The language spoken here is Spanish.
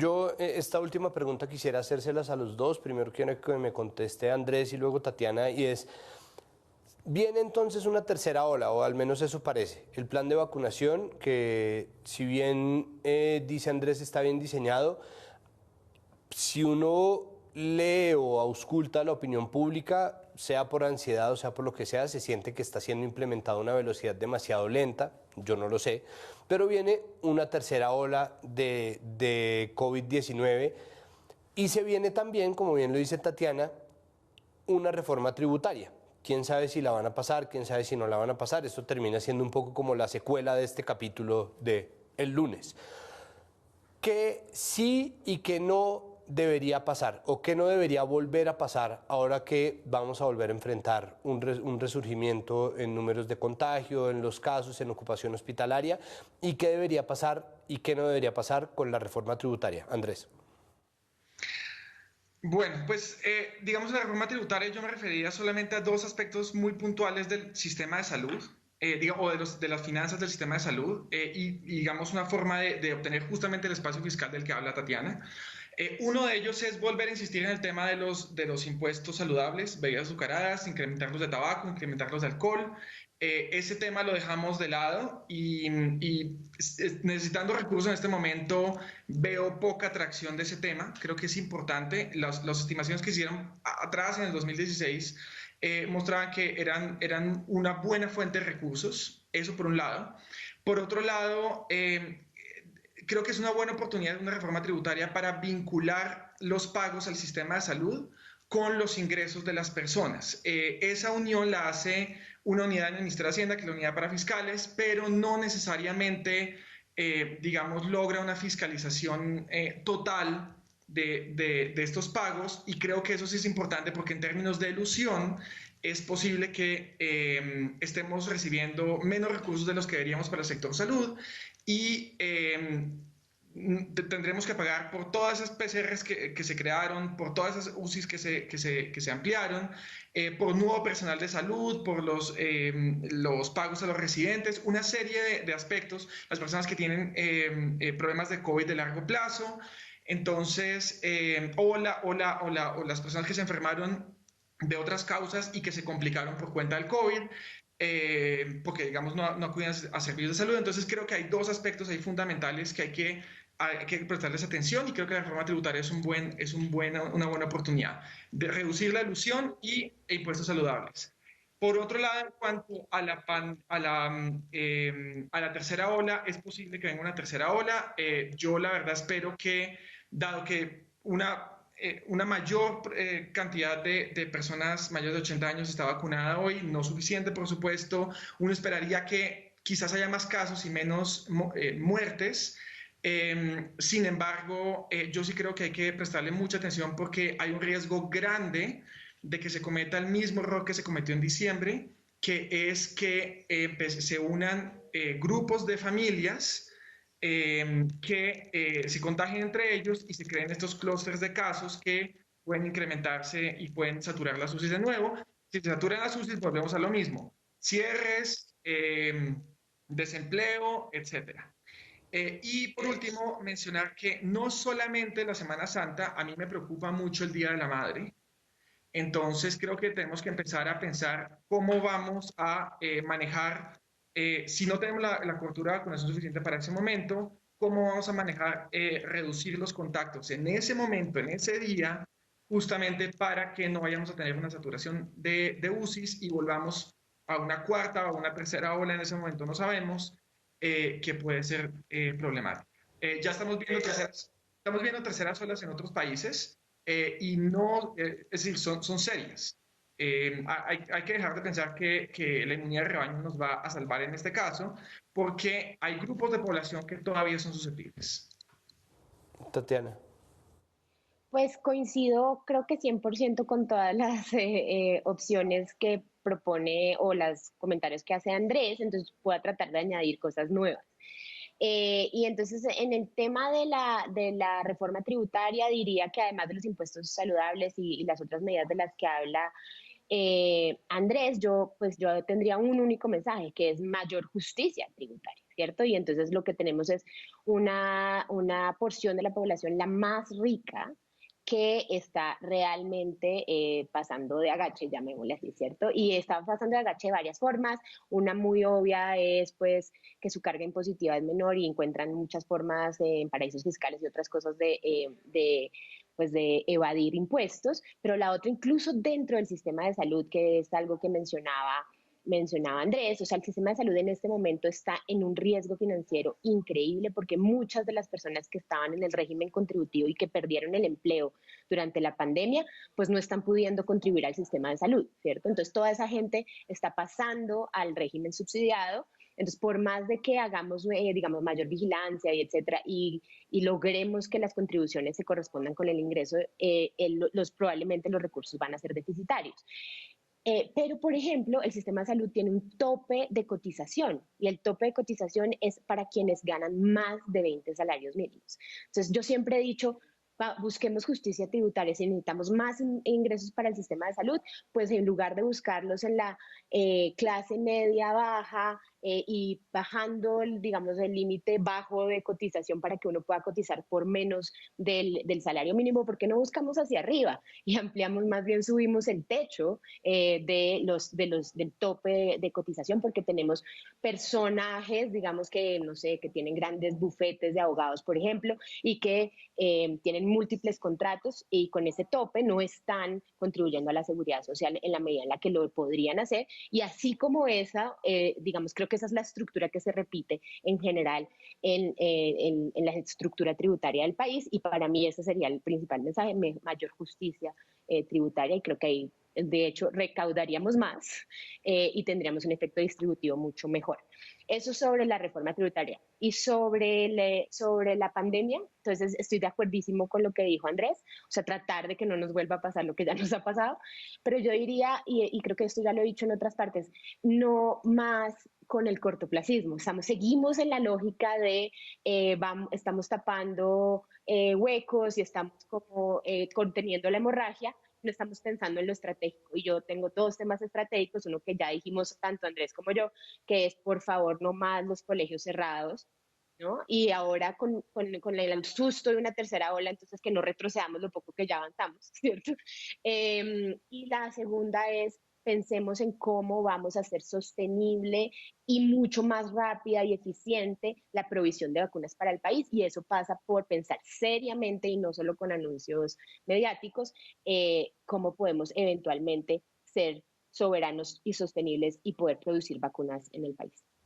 Yo esta última pregunta quisiera hacérselas a los dos. Primero quiero que me conteste Andrés y luego Tatiana, y es, viene entonces una tercera ola, o al menos eso parece. El plan de vacunación, que si bien dice Andrés está bien diseñado, si uno lee o ausculta la opinión pública, sea por ansiedad o sea por lo que sea, se siente que está siendo implementado a una velocidad demasiado lenta, yo no lo sé, pero viene una tercera ola de COVID-19 y se viene también, como bien lo dice Tatiana, una reforma tributaria. Quién sabe si la van a pasar, quién sabe si no la van a pasar. Esto termina siendo un poco como la secuela de este capítulo de el lunes. ¿Qué sí y qué no debería pasar o qué no debería volver a pasar ahora que vamos a volver a enfrentar un resurgimiento en números de contagio, en los casos, en ocupación hospitalaria? ¿Y qué debería pasar y qué no debería pasar con la reforma tributaria? Andrés. Bueno, pues digamos la reforma tributaria yo me referiría solamente a dos aspectos muy puntuales del sistema de salud, o de las finanzas del sistema de salud, y digamos una forma de obtener justamente el espacio fiscal del que habla Tatiana. Uno de ellos es volver a insistir en el tema de los impuestos saludables, bebidas azucaradas, incrementarlos de tabaco, incrementarlos de alcohol. Ese tema lo dejamos de lado y necesitando recursos en este momento veo poca atracción de ese tema. Creo que es importante. Las estimaciones que hicieron atrás en el 2016 mostraban que eran una buena fuente de recursos. Eso por un lado. Por otro lado, creo que es una buena oportunidad, una reforma tributaria para vincular los pagos al sistema de salud con los ingresos de las personas. Esa unión la hace una unidad en el Ministerio de Hacienda, que es la unidad para fiscales, pero no necesariamente, digamos, logra una fiscalización total de estos pagos, y creo que eso sí es importante porque en términos de elusión es posible que estemos recibiendo menos recursos de los que deberíamos para el sector salud y tendremos que pagar por todas esas PCRs que se crearon, por todas esas UCIs que se ampliaron, por nuevo personal de salud, por los pagos a los residentes, una serie de aspectos, las personas que tienen problemas de COVID de largo plazo. Entonces, o las personas que se enfermaron de otras causas y que se complicaron por cuenta del COVID, porque digamos no acuden a servicios de salud. Entonces creo que hay dos aspectos ahí fundamentales que hay que prestarles atención, y creo que la reforma tributaria es una buena oportunidad de reducir la elusión e impuestos saludables. Por otro lado, en cuanto a a la tercera ola, es posible que venga una tercera ola. Yo la verdad espero que, dado que una mayor cantidad de personas mayores de 80 años está vacunada hoy, no suficiente por supuesto, uno esperaría que quizás haya más casos y menos muertes. Sin embargo, yo sí creo que hay que prestarle mucha atención porque hay un riesgo grande de que se cometa el mismo error que se cometió en diciembre, que es que se unan grupos de familias que se contagien entre ellos y se creen estos clústeres de casos que pueden incrementarse y pueden saturar las UCIs de nuevo. Si se saturan las UCIs, volvemos a lo mismo. Cierres, desempleo, etcétera. Y por último, mencionar que no solamente la Semana Santa, a mí me preocupa mucho el Día de la Madre. Entonces creo que tenemos que empezar a pensar cómo vamos a manejar, si no tenemos la cobertura de vacunación suficiente para ese momento, cómo vamos a manejar, reducir los contactos en ese momento, en ese día, justamente para que no vayamos a tener una saturación de UCIs y volvamos a una cuarta o una tercera ola en ese momento, no sabemos, que puede ser problemática. Ya estamos viendo terceras olas en otros países, y no, es decir, son serias. Hay que dejar de pensar que la inmunidad de rebaño nos va a salvar en este caso, porque hay grupos de población que todavía son susceptibles. Tatiana. Pues coincido, creo que 100% con todas las opciones que propone o los comentarios que hace Andrés, entonces voy a tratar de añadir cosas nuevas. Y entonces en el tema de la reforma tributaria diría que además de los impuestos saludables y las otras medidas de las que habla Andrés, yo tendría un único mensaje que es mayor justicia tributaria. ¿cierto? Y entonces lo que tenemos es una porción de la población, la más rica, que está realmente pasando de agache, llamémosle así, ¿cierto? Y está pasando de agache de varias formas. Una muy obvia es pues que su carga impositiva es menor y encuentran muchas formas en paraísos fiscales y otras cosas pues de evadir impuestos, pero la otra incluso dentro del sistema de salud, que es algo que mencionaba Andrés, o sea, el sistema de salud en este momento está en un riesgo financiero increíble porque muchas de las personas que estaban en el régimen contributivo y que perdieron el empleo durante la pandemia, pues no están pudiendo contribuir al sistema de salud, ¿cierto? Entonces, toda esa gente está pasando al régimen subsidiado. Entonces, por más de que hagamos, digamos, mayor vigilancia y etcétera, y logremos que las contribuciones se correspondan con el ingreso, probablemente los recursos van a ser deficitarios. Pero, por ejemplo, el sistema de salud tiene un tope de cotización y el tope de cotización es para quienes ganan más de 20 salarios mínimos. Entonces, yo siempre he dicho, busquemos justicia tributaria. Si necesitamos más ingresos para el sistema de salud, pues en lugar de buscarlos en la clase media baja y bajando, digamos, el límite bajo de cotización para que uno pueda cotizar por menos del salario mínimo, ¿por qué no buscamos hacia arriba y ampliamos, más bien subimos el techo del tope de cotización? Porque tenemos personajes, digamos que, no sé, que tienen grandes bufetes de abogados, por ejemplo, y que tienen múltiples contratos y con ese tope no están contribuyendo a la seguridad social en la medida en la que lo podrían hacer. Y así como esa, digamos, creo que esa es la estructura que se repite en general en la estructura tributaria del país, y para mí ese sería el principal mensaje: mayor justicia tributaria, y creo que ahí de hecho recaudaríamos más y tendríamos un efecto distributivo mucho mejor. Eso sobre la reforma tributaria. Y sobre la pandemia, entonces estoy de acuerdísimo con lo que dijo Andrés, o sea, tratar de que no nos vuelva a pasar lo que ya nos ha pasado, pero yo diría, y creo que esto ya lo he dicho en otras partes, no más con el cortoplacismo. Seguimos en la lógica de estamos tapando huecos y estamos como conteniendo la hemorragia, no estamos pensando en lo estratégico. Y yo tengo dos temas estratégicos, uno que ya dijimos tanto Andrés como yo, que es, por favor, no más los colegios cerrados, ¿no? Y ahora con el susto de una tercera ola, entonces que no retrocedamos lo poco que ya avanzamos, ¿cierto? Y la segunda es, pensemos en cómo vamos a hacer sostenible y mucho más rápida y eficiente la provisión de vacunas para el país. Y eso pasa por pensar seriamente y no solo con anuncios mediáticos, cómo podemos eventualmente ser soberanos y sostenibles y poder producir vacunas en el país.